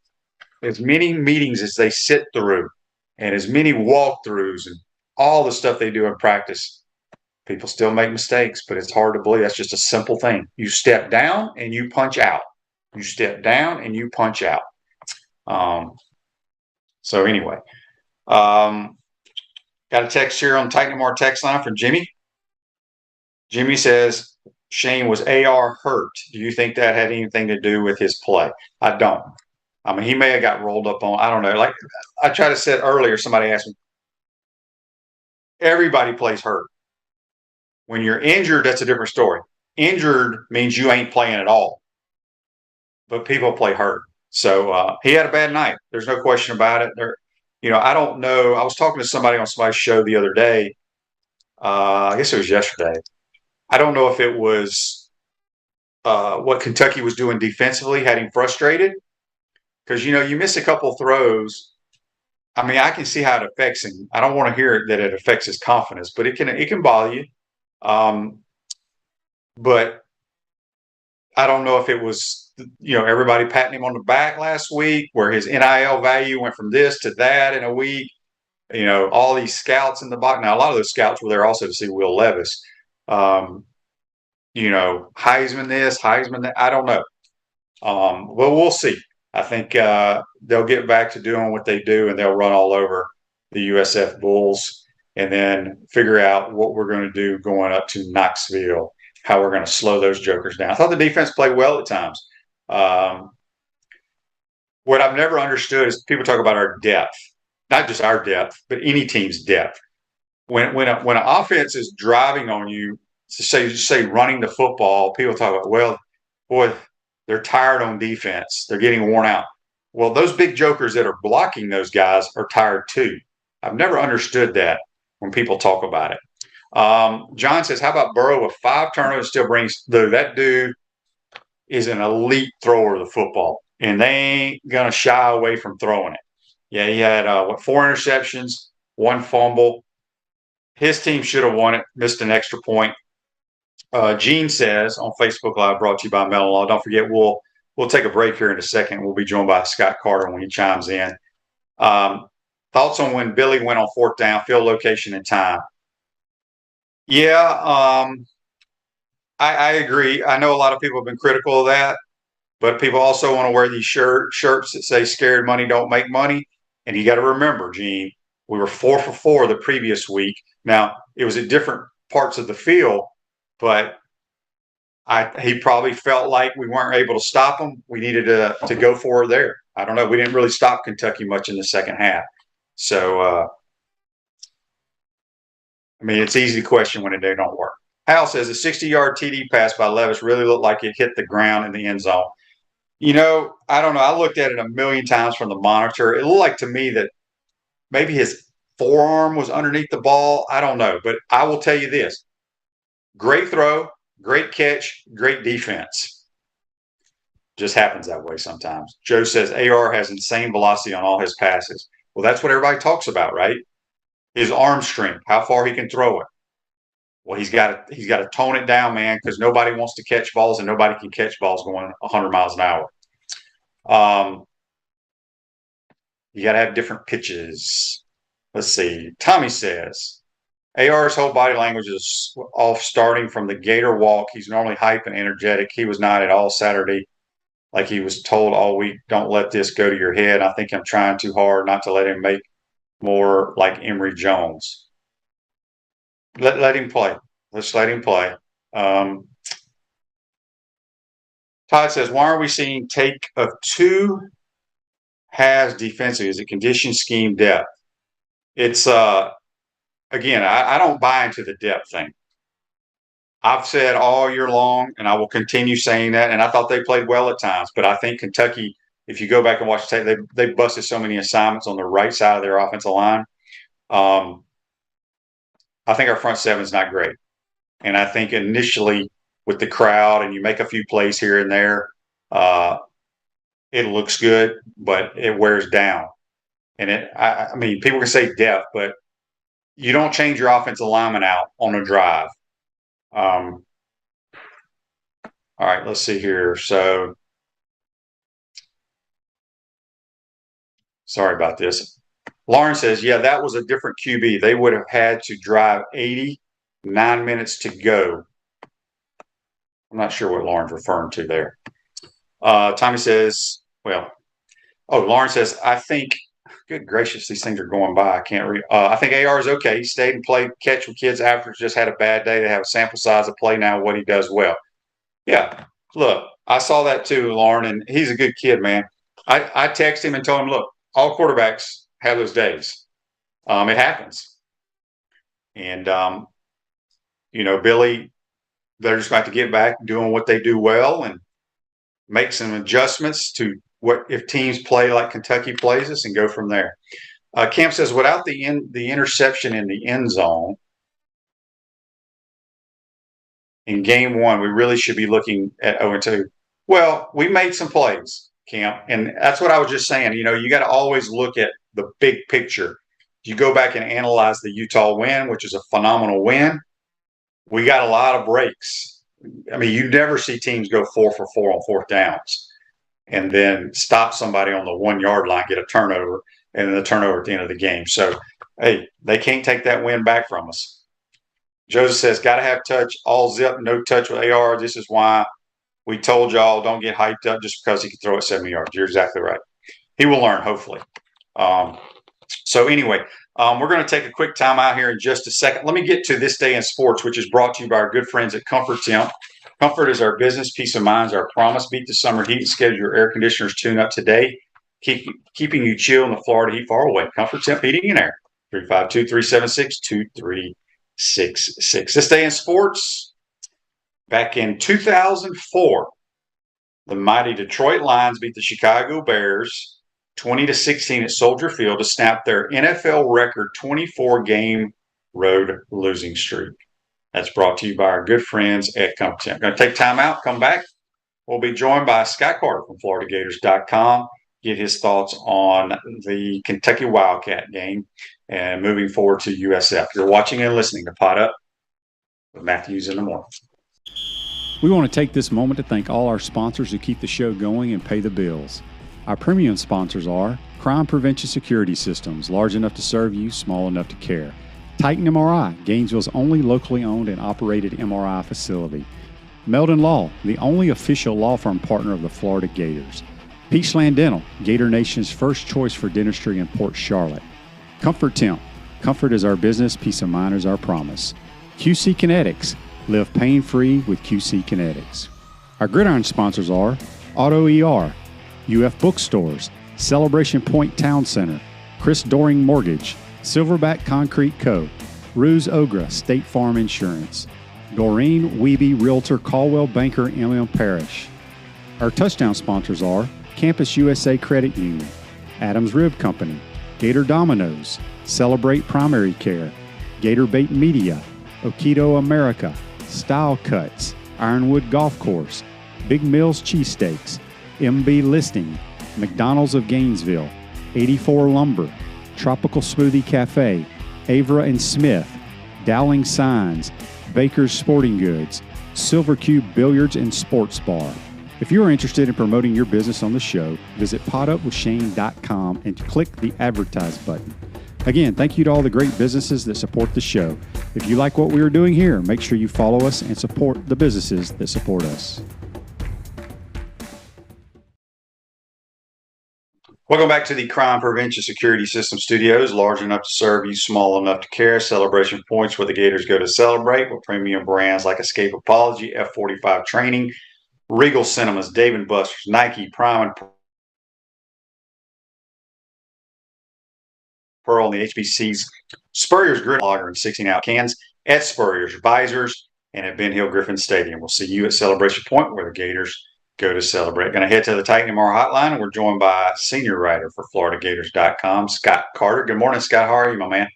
As many meetings as they sit through, and as many walkthroughs, and all the stuff they do in practice, people still make mistakes. But it's hard to believe that's just a simple thing. You step down and you punch out. You step down and you punch out. So anyway, got a text here on Titan More text line from Jimmy. Jimmy says, Shane, was AR hurt? Do you think that had anything to do with his play? I don't. I mean, he may have got rolled up on, I don't know. Like I tried to say earlier, somebody asked me, everybody plays hurt. When you're injured, that's a different story. Injured means you ain't playing at all. But people play hurt. So he had a bad night. There's no question about it. I don't know. I was talking to somebody on somebody's show the other day. I guess it was yesterday. I don't know if it was what Kentucky was doing defensively had him frustrated. Because, you miss a couple throws. I mean, I can see how it affects him. I don't want to hear that it affects his confidence, but it can bother you. But I don't know if it was, everybody patting him on the back last week where his NIL value went from this to that in a week. All these scouts in the box. Now, a lot of those scouts were there also to see Will Levis. Heisman this, Heisman that. I don't know. Well, we'll see. I think they'll get back to doing what they do, and they'll run all over the USF Bulls and then figure out what we're going to do going up to Knoxville, how we're going to slow those jokers down. I thought the defense played well at times. What I've never understood is people talk about our depth, not just our depth, but any team's depth. When an offense is driving on you, say running the football, people talk about, well, boy, they're tired on defense. They're getting worn out. Well, those big jokers that are blocking those guys are tired too. I've never understood that when people talk about it. John says, how about Burrow with 5 turnovers still brings – that dude is an elite thrower of the football, and they ain't going to shy away from throwing it. Yeah, he had, 4 interceptions, 1 fumble. His team should have won it, missed an extra point. Gene says on Facebook Live, brought to you by Mellon Law. Don't forget, we'll take a break here in a second. We'll be joined by Scott Carter when he chimes in. Thoughts on when Billy went on 4th down, field location, and time? Yeah, I agree. I know a lot of people have been critical of that, but people also want to wear these shirts that say "Scared money don't make money." And you got to remember, Gene, we were 4 for 4 the previous week. Now it was at different parts of the field. But he probably felt like we weren't able to stop him. We needed to go for it there. I don't know. We didn't really stop Kentucky much in the second half. So, it's easy to question when they don't work. Hal says a 60-yard TD pass by Levis really looked like it hit the ground in the end zone. I don't know. I looked at it a million times from the monitor. It looked like to me that maybe his forearm was underneath the ball. I don't know. But I will tell you this. Great throw, great catch, great defense. Just happens that way sometimes. Joe says AR has insane velocity on all his passes. Well, that's what everybody talks about, right? His arm strength, how far he can throw it. Well, he's got to tone it down, man, because nobody wants to catch balls and nobody can catch balls going 100 miles an hour. You got to have different pitches. Let's see. Tommy says, AR's whole body language is off starting from the Gator walk. He's normally hype and energetic. He was not at all Saturday. Like he was told all week, don't let this go to your head. I think I'm trying too hard not to let him make more like Emory Jones. Let him play. Let's let him play. Todd says, why are we seeing take of 2 has defensive? Is it condition, scheme, depth? It's again, I don't buy into the depth thing. I've said all year long, and I will continue saying that, and I thought they played well at times, but I think Kentucky if you go back and watch the tape, they busted so many assignments on the right side of their offensive line. I think our front seven is not great. And I think initially with the crowd and you make a few plays here and there, it looks good, but it wears down. And I mean, people can say depth, but you don't change your offensive lineman out on a drive. All right, let's see here. So, sorry about this. Lauren says, yeah, that was a different QB. They would have had to drive 89 minutes to go. I'm not sure what Lauren's referring to there. Tommy says, Lauren says, I think, good gracious, these things are going by. I can't read. I think AR is okay. He stayed and played catch with kids after just had a bad day. They have a sample size of play now, what he does well. Yeah, look, I saw that too, Lauren, and he's a good kid, man. I texted him and told him, look, all quarterbacks have those days. It happens. And, Billy, they're just about to get back doing what they do well and make some adjustments to what if teams play like Kentucky plays us and go from there. Camp says, without the interception in the end zone in game one, we really should be looking at 0-2. Well, we made some plays, Camp, and that's what I was just saying. You got to always look at the big picture. You go back and analyze the Utah win, which is a phenomenal win. We got a lot of breaks. I mean, you never see teams go 4 for 4 on fourth downs and then stop somebody on the 1 yard line, get a turnover, and then the turnover at the end of the game. So, hey, they can't take that win back from us. Joseph says, got to have touch, all zip, no touch with AR. This is why we told y'all don't get hyped up just because he can throw it 70 yards. You're exactly right. He will learn, hopefully. So anyway, we're going to take a quick time out here in just a second. Let me get to This Day in Sports, which is brought to you by our good friends at Comfort Temp. Comfort is our business. Peace of mind is our promise. Beat the summer heat and schedule your air conditioner's tune-up today, keeping you chill in the Florida heat far away. Comfort Temp Heating and Air, 352-376-2366. This Day in Sports, back in 2004, the mighty Detroit Lions beat the Chicago Bears 20-16 at Soldier Field to snap their NFL record 24-game road losing streak. That's brought to you by our good friends at Comfort Temp. Going to take time out, come back. We'll be joined by Scott Carter from FloridaGators.com, get his thoughts on the Kentucky Wildcat game and moving forward to USF. You're watching and listening to Pot Up with Matthews in the Morning. We want to take this moment to thank all our sponsors who keep the show going and pay the bills. Our premium sponsors are Crime Prevention Security Systems, large enough to serve you, small enough to care. Titan MRI, Gainesville's only locally owned and operated MRI facility. Meldon Law, the only official law firm partner of the Florida Gators. Peachland Dental, Gator Nation's first choice for dentistry in Port Charlotte. Comfort Temp, comfort is our business, peace of mind is our promise. QC Kinetics, live pain-free with QC Kinetics. Our gridiron sponsors are Auto ER, UF Bookstores, Celebration Point Town Center, Chris Doring Mortgage, Silverback Concrete Co., Ruse Ogra State Farm Insurance, Doreen Wiebe Realtor Caldwell Banker MM Parish. Our touchdown sponsors are Campus USA Credit Union, Adams Rib Company, Gator Dominoes, Celebrate Primary Care, Gator Bait Media, Okido America, Style Cuts, Ironwood Golf Course, Big Mills Cheesesteaks, MB Listing, McDonald's of Gainesville, 84 Lumber, Tropical Smoothie Cafe, Avra and Smith, Dowling Signs, Baker's Sporting Goods, Silver Cube Billiards and Sports Bar. If you are interested in promoting your business on the show, visit potupwithshane.com and click the Advertise button. Again, thank you to all the great businesses that support the show. If you like what we are doing here, make sure you follow us and support the businesses that support us. Welcome back to the Crime Prevention Security System Studios, large enough to serve you, small enough to care. Celebration points where the Gators go to celebrate with premium brands like Escape Apology, F45 Training, Regal Cinemas, Dave & Buster's, Nike, Prime and Pearl, and the HBC's Spurrier's Grill Lager in 16-ounce cans at Spurrier's Visors and at Ben Hill Griffin Stadium. We'll see you at Celebration Point where the Gators go to celebrate. Going to head to the Titan MR hotline, and we're joined by senior writer for FloridaGators.com, Scott Carter. Good morning, Scott. How are you, my man?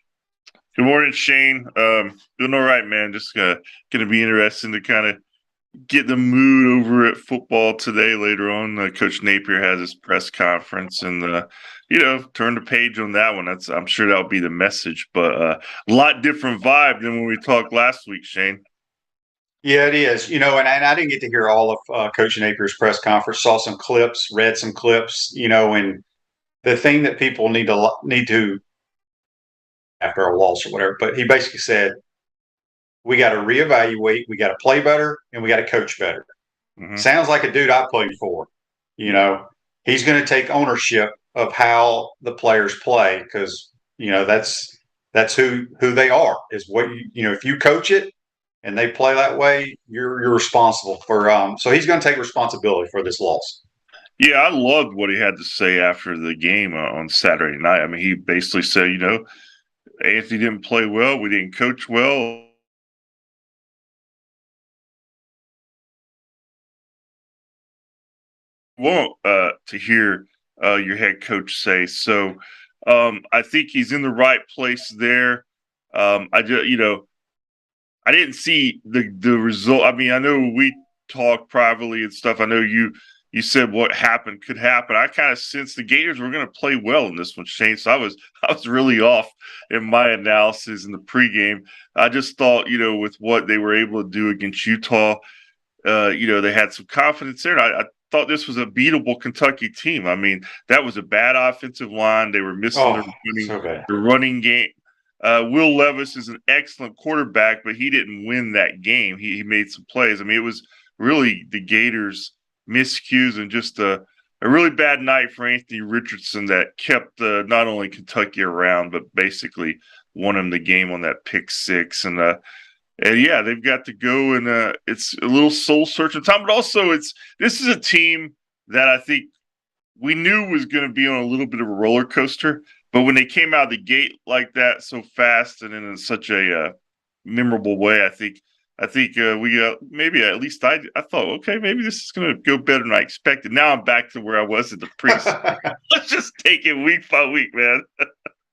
Good morning, Shane. Doing all right, man. Just going to be interesting to kind of get the mood over at football today. Later on, Coach Napier has his press conference, and turn the page on that one. I'm sure that'll be the message, but a lot different vibe than when we talked last week, Shane. Yeah, it is. And I didn't get to hear all of Coach Napier's press conference. Saw some clips, read some clips. And the thing that people need to after a loss or whatever, but he basically said, we got to reevaluate, we got to play better, and we got to coach better. Mm-hmm. Sounds like a dude I played for. He's going to take ownership of how the players play because, that's who they are. Is what if you coach it and they play that way, you're responsible for. So he's going to take responsibility for this loss. Yeah, I loved what he had to say after the game on Saturday night. I mean, he basically said, Anthony didn't play well. We didn't coach well. Want to hear your head coach say. So I think he's in the right place there. I didn't see the result. I mean, I know we talked privately and stuff. I know you said what happened could happen. I kind of sensed the Gators were going to play well in this one, Shane. So I was really off in my analysis in the pregame. I just thought, with what they were able to do against Utah, they had some confidence there. And I thought this was a beatable Kentucky team. I mean, that was a bad offensive line. They were missing their running game. Will Levis is an excellent quarterback, but he didn't win that game. He made some plays. I mean, it was really the Gators' miscues and just a really bad night for Anthony Richardson that kept not only Kentucky around, but basically won him the game on that pick six. And yeah, they've got to go, and it's a little soul-searching time. But also, this is a team that I think we knew was going to be on a little bit of a roller coaster. But when they came out of the gate like that so fast and in such a memorable way, I think we maybe at least I thought, okay, maybe this is going to go better than I expected. Now I'm back to where I was at the preseason. Let's just take it week by week, man.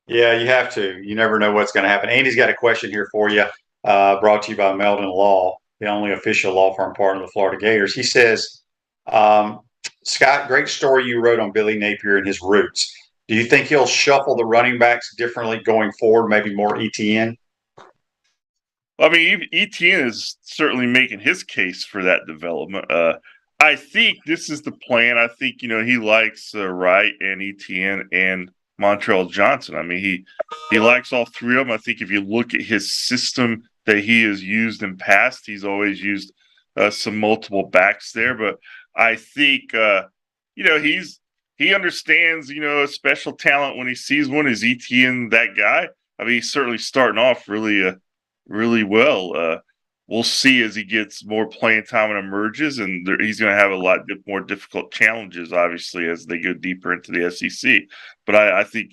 Yeah, you have to. You never know what's going to happen. Andy's got a question here for you, brought to you by Meldon Law, the only official law firm partner of the Florida Gators. He says, Scott, great story you wrote on Billy Napier and his roots. Do you think he'll shuffle the running backs differently going forward, maybe more ETN? I mean, ETN is certainly making his case for that development. I think this is the plan. I think, he likes Wright and ETN and Montrell Johnson. I mean, he likes all three of them. I think if you look at his system that he has used in past, he's always used some multiple backs there. But I think, he understands, a special talent when he sees one. Is ETN that guy? I mean, he's certainly starting off really well. We'll see as he gets more playing time and emerges, and he's going to have a lot more difficult challenges, obviously, as they go deeper into the SEC. But I think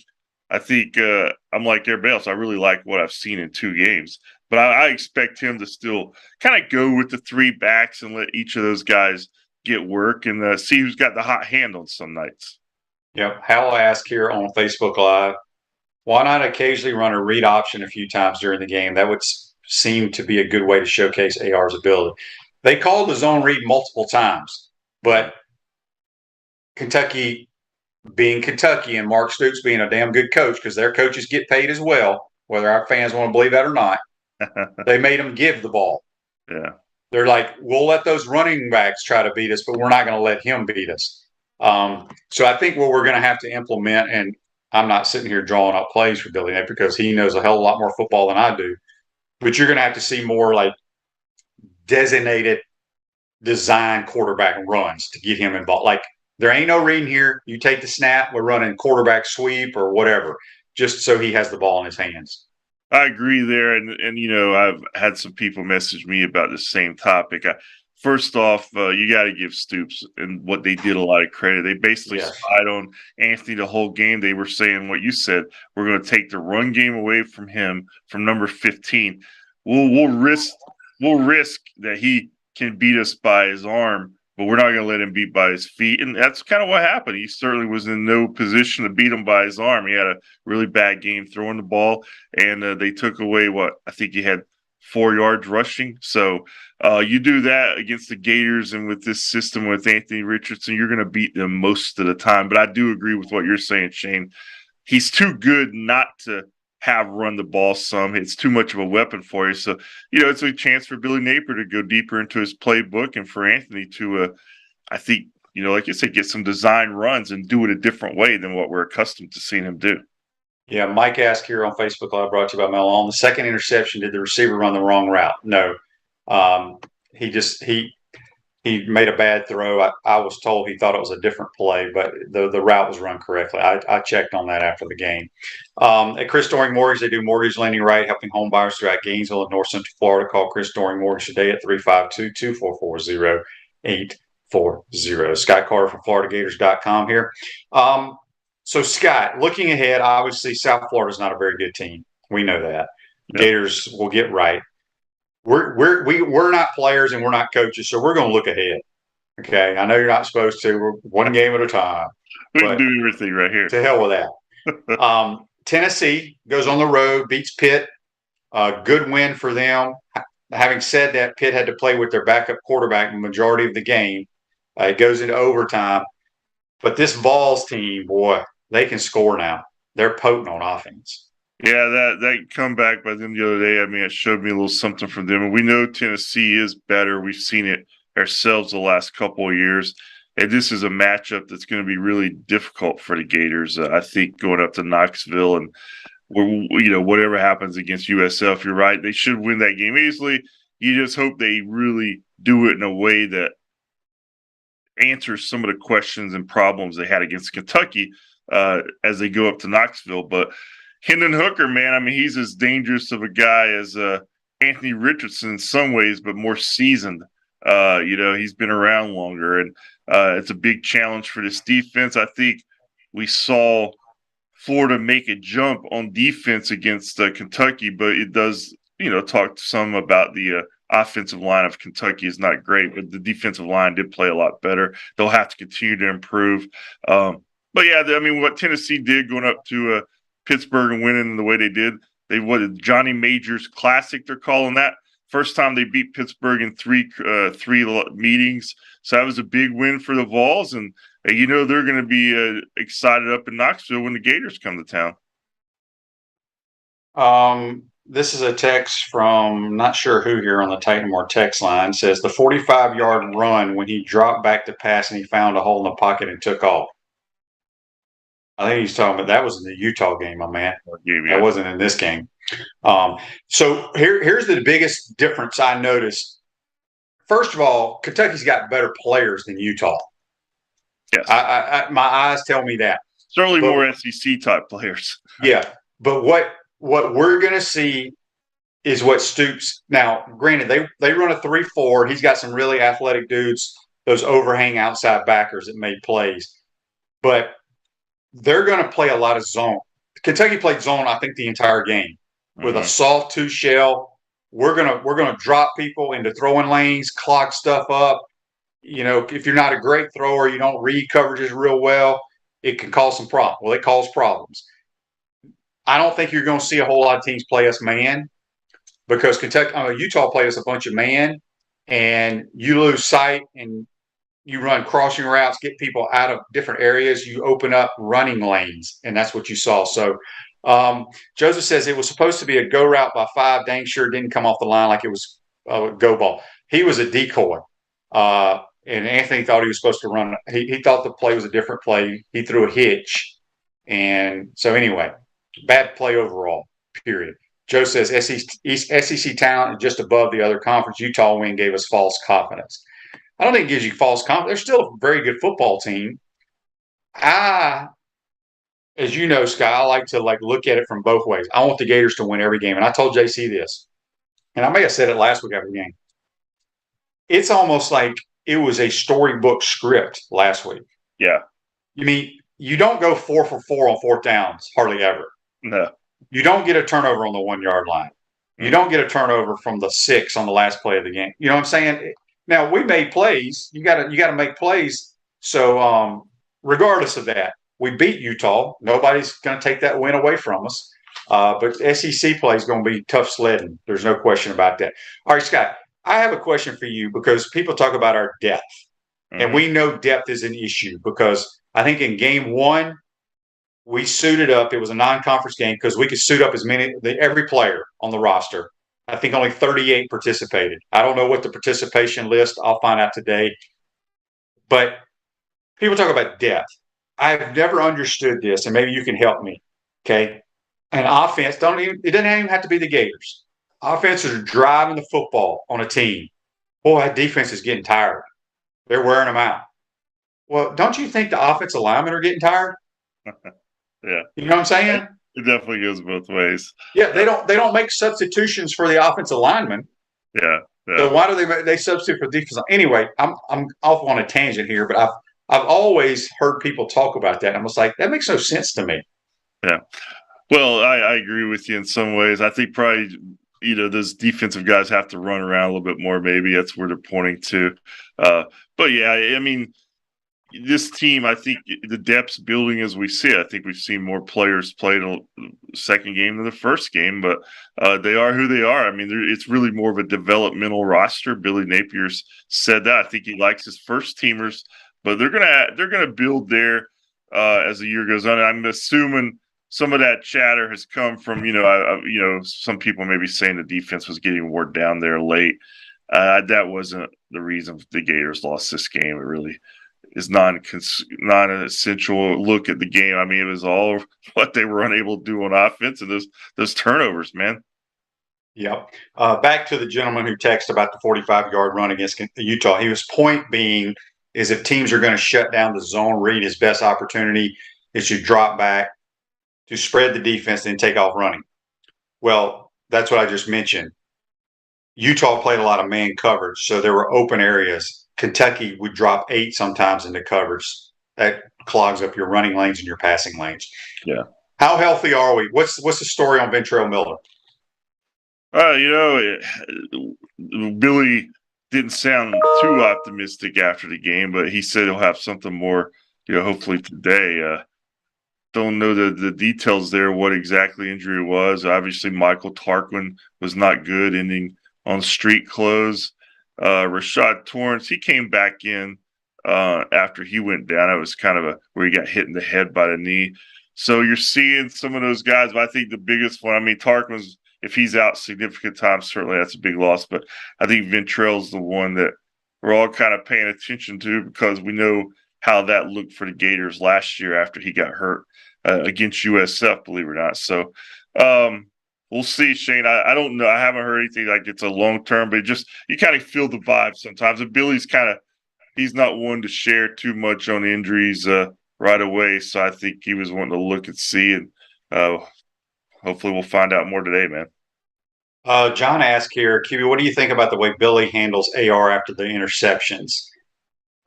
I'm like everybody else. I really like what I've seen in 2 games. But I expect him to still kind of go with the 3 backs and let each of those guys get work and see who's got the hot hand on some nights. Yep. Hal asked here on Facebook Live, why not occasionally run a read option a few times during the game? That would seem to be a good way to showcase AR's ability. They called the zone read multiple times, but Kentucky being Kentucky and Mark Stoops being a damn good coach, because their coaches get paid as well, whether our fans want to believe that or not, they made them give the ball. Yeah. They're like, we'll let those running backs try to beat us, but we're not going to let him beat us. So I think what we're going to have to implement, and I'm not sitting here drawing up plays for Billy Napier because he knows a hell of a lot more football than I do, but you're going to have to see more like designated design quarterback runs to get him involved. Like, there ain't no reading here. You take the snap, we're running quarterback sweep or whatever, just so he has the ball in his hands. I agree there. And I've had some people message me about the same topic. First off, you got to give Stoops and what they did a lot of credit. They basically spied on Anthony the whole game. They were saying what you said. We're going to take the run game away from him, from number 15. We'll risk that he can beat us by his arm but we're not going to let him beat by his feet. And that's kind of what happened. He certainly was in no position to beat him by his arm. He had a really bad game throwing the ball, and they took away what I think he had 4 yards rushing. So you do that against the Gators, and with this system with Anthony Richardson, you're going to beat them most of the time. But I do agree with what you're saying, Shane. He's too good not to have run the ball some. It's too much of a weapon for you. So, it's a chance for Billy Napier to go deeper into his playbook and for Anthony to, I think, like you said, get some design runs and do it a different way than what we're accustomed to seeing him do. Yeah, Mike asked here on Facebook Live, brought to you by Mel. On the second interception, did the receiver run the wrong route? No. He made a bad throw. I was told he thought it was a different play, but the route was run correctly. I checked on that after the game. At Chris Doring Mortgage, they do mortgage lending right, helping home buyers throughout Gainesville and North Central Florida. Call Chris Doring Mortgage today at 352-244-0840. Scott Carter from FloridaGators.com here. So, Scott, looking ahead, obviously South Florida is not a very good team. We know that. Yep. Gators will get right. We're not players and we're not coaches, so we're going to look ahead. Okay, I know you're not supposed to. We're one game at a time. We can do everything right here. To hell with that. Tennessee goes on the road, beats Pitt. Good win for them. Having said that, Pitt had to play with their backup quarterback the majority of the game. It goes into overtime. But this Vols team, boy, they can score now. They're potent on offense. Yeah, that comeback by them the other day, it showed me a little something from them. And we know Tennessee is better. We've seen it ourselves the last couple of years. And this is a matchup that's going to be really difficult for the Gators. I think going up to Knoxville and, whatever happens against USF, you're right. They should win that game easily. You just hope they really do it in a way that answers some of the questions and problems they had against Kentucky as they go up to Knoxville. But Hendon Hooker, man, he's as dangerous of a guy as Anthony Richardson in some ways, but more seasoned. He's been around longer, and it's a big challenge for this defense. I think we saw Florida make a jump on defense against Kentucky, but it does, talk some about the offensive line of Kentucky is not great, but the defensive line did play a lot better. They'll have to continue to improve. But yeah, what Tennessee did going up to Pittsburgh and winning the way they did, Johnny Majors Classic, they're calling that. First time they beat Pittsburgh in three meetings. So that was a big win for the Vols. And, they're going to be excited up in Knoxville when the Gators come to town. This is a text from not sure who here on the Titan More text line. Says the 45-yard run when he dropped back to pass and he found a hole in the pocket and took off. I think he's talking about that was in the Utah game, my man. Yeah. That wasn't in this game. So here's the biggest difference I noticed. First of all, Kentucky's got better players than Utah. Yes. My eyes tell me that. Certainly more SEC type players. Yeah. But what we're going to see is what Stoops – now, granted, they run a 3-4. He's got some really athletic dudes, those overhang outside backers that made plays. But they're going to play a lot of zone. Kentucky played zone, I think, the entire game with a soft two shell. We're gonna drop people into throwing lanes, clog stuff up. If you're not a great thrower, you don't read coverages real well, it can cause some problems. Well, it causes problems. I don't think you're going to see a whole lot of teams play us man because Utah played us a bunch of man, and you lose sight and you run crossing routes, get people out of different areas. You open up running lanes, and that's what you saw. So Joseph says it was supposed to be a go route by 5. Dang sure didn't come off the line like it was a go ball. He was a decoy. And Anthony thought he was supposed to run. He thought the play was a different play. He threw a hitch. And so anyway, bad play overall, period. Joe says SEC talent is just above the other conference. Utah win gave us false confidence. I don't think it gives you false confidence. They're still a very good football team. As you know, Scott, I like to look at it from both ways. I want the Gators to win every game. And I told JC this, and I may have said it last week after the game. It's almost like it was a storybook script last week. Yeah. You don't go 4 for 4 on fourth downs, hardly ever. No. You don't get a turnover on the 1 yard line. You don't get a turnover from the 6 on the last play of the game. You know what I'm saying? Now we made plays. You gotta make plays. So regardless of that, we beat Utah. Nobody's gonna take that win away from us. But SEC play is going to be tough sledding. There's no question about that. All right, Scott, I have a question for you because people talk about our depth, and we know depth is an issue because I think in game one we suited up. It was a non-conference game because we could suit up every player on the roster. I think only 38 participated. I don't know what the participation list. I'll find out today. But people talk about depth. I've never understood this, and maybe you can help me. Okay, an offense it doesn't even have to be the Gators. Offenses are driving the football on a team. Boy, that defense is getting tired. They're wearing them out. Well, don't you think the offensive linemen are getting tired? Yeah. You know what I'm saying? It definitely goes both ways. Yeah, they don't make substitutions for the offensive linemen. Yeah. So why do they substitute for defense? Anyway, I'm off on a tangent here, but I've always heard people talk about that. I'm just like, that makes no sense to me. Yeah. Well, I agree with you in some ways. I think probably, those defensive guys have to run around a little bit more. Maybe that's where they're pointing to. But yeah, I mean, this team, I think the depth's building as we see it. I think we've seen more players play the second game than the first game, but they are who they are. I mean, it's really more of a developmental roster. Billy Napier's said that. I think he likes his first teamers, but they're gonna build there as the year goes on. And I'm assuming some of that chatter has come from some people maybe saying the defense was getting wore down there late. That wasn't the reason the Gators lost this game. It really is not an essential look at the game. I mean, it was all what they were unable to do on offense and those turnovers, man. Yep. Back to the gentleman who texted about the 45-yard run against Utah. His point being is if teams are going to shut down the zone read, his best opportunity is to drop back, to spread the defense, and take off running. Well, that's what I just mentioned. Utah played a lot of man coverage, so there were open areas. Kentucky would drop 8 sometimes into coverage. That clogs up your running lanes and your passing lanes. Yeah. How healthy are we? What's the story on Ventrell Miller? Billy didn't sound too optimistic after the game, but he said he'll have something more, hopefully today. Don't know the details there, what exactly injury it was. Obviously, Michael Tarquin was not good, ending on street clothes. Rashad Torrance, he came back in after he went down. It was kind of where he got hit in the head by the knee. So you're seeing some of those guys, but I think the biggest one, I mean, Tarquin's, if he's out significant time, certainly that's a big loss. But I think Ventrell's the one that we're all kind of paying attention to because we know how that looked for the Gators last year after he got hurt against USF, believe it or not. So we'll see, Shane. I don't know. I haven't heard anything like it's a long term, but you kind of feel the vibe sometimes. And Billy's he's not one to share too much on injuries right away. So I think he was wanting to look and see, and hopefully we'll find out more today, man. John asked here, QB, what do you think about the way Billy handles AR after the interceptions?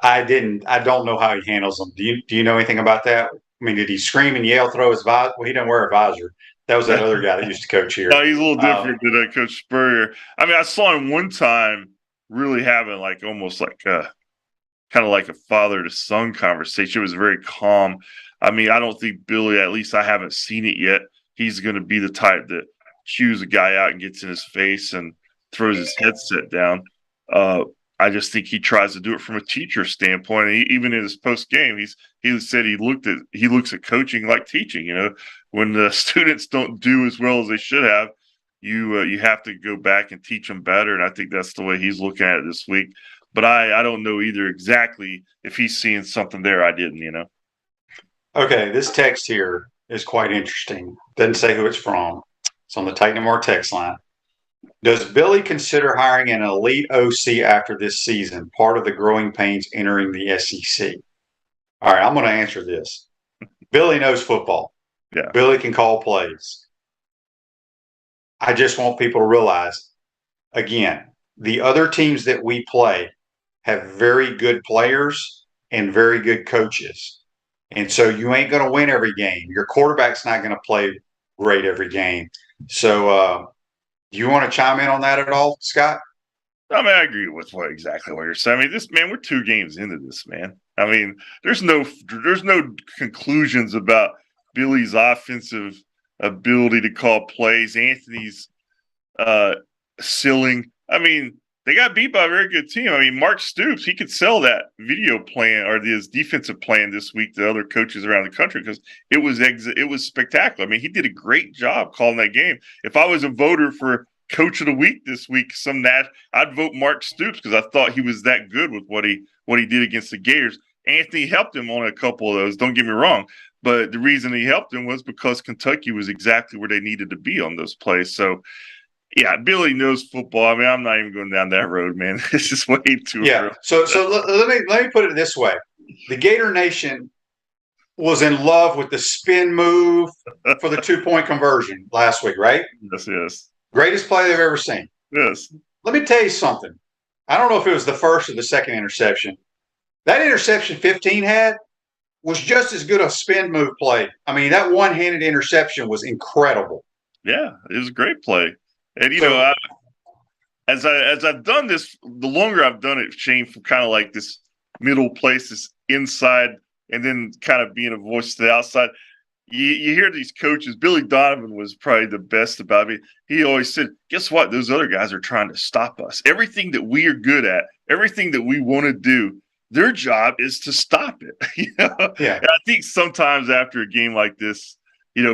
I don't know how he handles them. Do you know anything about that? I mean, did he scream and yell, throw his visor? Well, he didn't wear a visor. That was that other guy that used to coach here. No, he's a little different than Coach Spurrier. I mean, I saw him one time really having almost kind of like a father to son conversation. It was very calm. I mean, I don't think Billy, at least I haven't seen it yet, he's going to be the type that chews a guy out and gets in his face and throws his headset down. I just think he tries to do it from a teacher standpoint. And even in his post game, he said he looks at coaching like teaching. When the students don't do as well as they should have, you have to go back and teach them better. And I think that's the way he's looking at it this week. But I don't know either exactly if he's seeing something there I didn't. Okay, this text here is quite interesting. Doesn't say who it's from. It's on the Titan More text line. Does Billy consider hiring an elite OC after this season, part of the growing pains entering the SEC? All right, I'm going to answer this. Billy knows football. Yeah. Billy can call plays. I just want people to realize, again, the other teams that we play have very good players and very good coaches. And so you ain't going to win every game. Your quarterback's not going to play great every game. So do you want to chime in on that at all, Scott? I mean, I agree with exactly what you're saying. I mean, we're 2 games into this, man. I mean, there's no conclusions about Billy's offensive ability to call plays. Anthony's ceiling. I mean, they got beat by a very good team. I mean, Mark Stoops, he could sell that video plan or his defensive plan this week to other coaches around the country because it was spectacular. I mean, he did a great job calling that game. If I was a voter for Coach of the Week this week, I'd vote Mark Stoops because I thought he was that good with what he did against the Gators. Anthony helped him on a couple of those. Don't get me wrong, but the reason he helped him was because Kentucky was exactly where they needed to be on those plays. So, yeah, Billy knows football. I mean, I'm not even going down that road, man. It's just way too early. So let me put it this way: the Gator Nation was in love with the spin move for the 2-point conversion last week, right? Yes. Greatest play they've ever seen. Yes. Let me tell you something. I don't know if it was the first or the second interception. That interception 15 had was just as good a spin move play. I mean, that one-handed interception was incredible. Yeah, it was a great play. And, as I've done this, the longer I've done it, Shane, from kind of like this middle place, this inside, and then kind of being a voice to the outside, you hear these coaches. Billy Donovan was probably the best about it. He always said, guess what? Those other guys are trying to stop us. Everything that we are good at, everything that we want to do, their job is to stop it. Yeah. And I think sometimes after a game like this,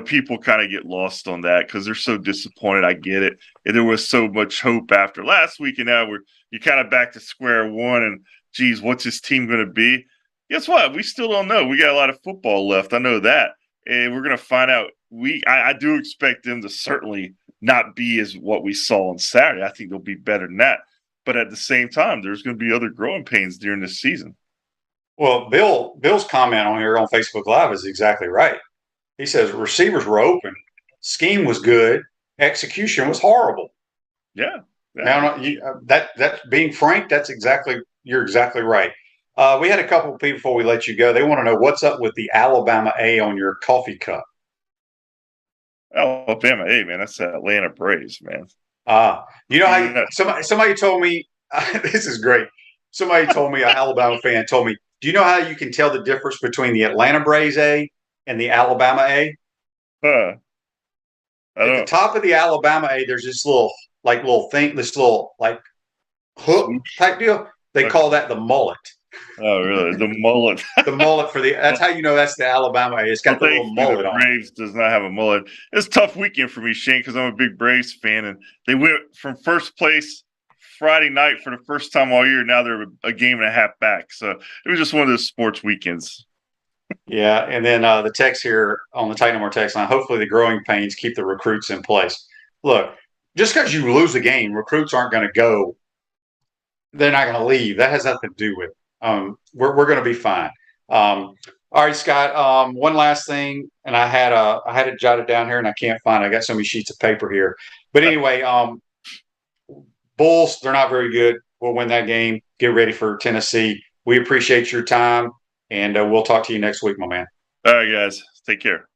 people kind of get lost on that because they're so disappointed. I get it. And there was so much hope after last week, and now you're kind of back to square one. And geez, what's this team going to be? Guess what? We still don't know. We got a lot of football left. I know that, and we're going to find out. I do expect them to certainly not be as what we saw on Saturday. I think they'll be better than that. But at the same time, there's going to be other growing pains during this season. Well, Bill's comment on here on Facebook Live is exactly right. He says receivers were open, scheme was good, execution was horrible. Yeah. Now, that being frank, you're exactly right. We had a couple of people before we let you go. They want to know what's up with the Alabama A on your coffee cup. Alabama A, man, that's the Atlanta Braves, man. How somebody told me this is great. Somebody told me, an Alabama fan told me, do you know how you can tell the difference between the Atlanta Braves A and the Alabama A? At the top of the Alabama A, there's this little thing, this little hook type deal. They call that the mullet. Oh, really? The mullet. The mullet that's how you know that's the Alabama A. It's got the little mullet on it. Braves does not have a mullet. It's a tough weekend for me, Shane, because I'm a big Braves fan, and they went from first place Friday night for the first time all year. Now they're a game and a half back. So it was just one of those sports weekends. Yeah, and then the text here on the Titan More text line, hopefully the growing pains keep the recruits in place. Look, just because you lose a game, recruits aren't going to go. They're not going to leave. That has nothing to do with it. We're going to be fine. All right, Scott, one last thing, and I had it jotted down here, and I can't find it. I got so many sheets of paper here. But anyway, Bulls, they're not very good. We'll win that game. Get ready for Tennessee. We appreciate your time. And we'll talk to you next week, my man. All right, guys. Take care.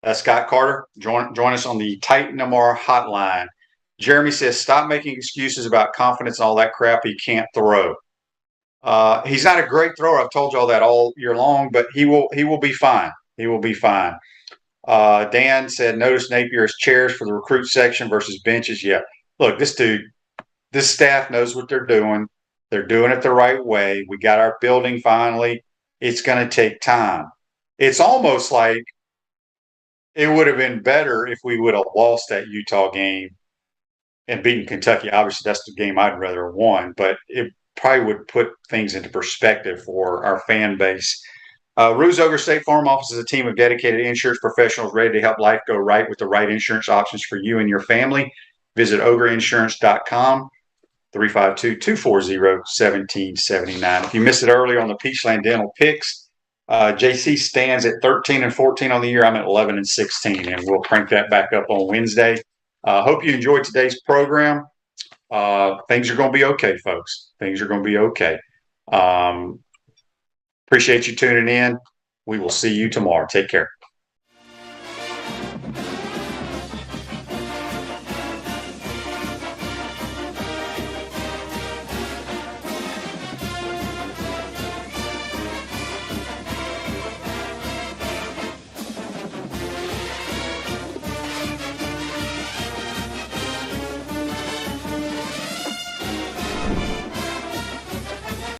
That's Scott Carter. Join us on the Titan MR hotline. Jeremy says, stop making excuses about confidence and all that crap. He can't throw. He's not a great thrower. I've told you all that all year long, but he will be fine. He will be fine. Dan said, notice Napier's chairs for the recruit section versus benches. Yeah. Look, this staff knows what they're doing. They're doing it the right way. We got our building finally. It's going to take time. It's almost like it would have been better if we would have lost that Utah game and beaten Kentucky. Obviously, that's the game I'd rather have won, but it probably would put things into perspective for our fan base. Ruse Ogre State Farm offers a team of dedicated insurance professionals ready to help life go right with the right insurance options for you and your family. Visitogreinsurance.com. 352-240-1779. If you missed it earlier on the Peachland Dental picks, JC stands at 13-14 on the year. I'm at 11-16, and we'll crank that back up on Wednesday. Hope you enjoyed today's program. Things are going to be okay, folks. Things are going to be okay. Appreciate you tuning in. We will see you tomorrow. Take care.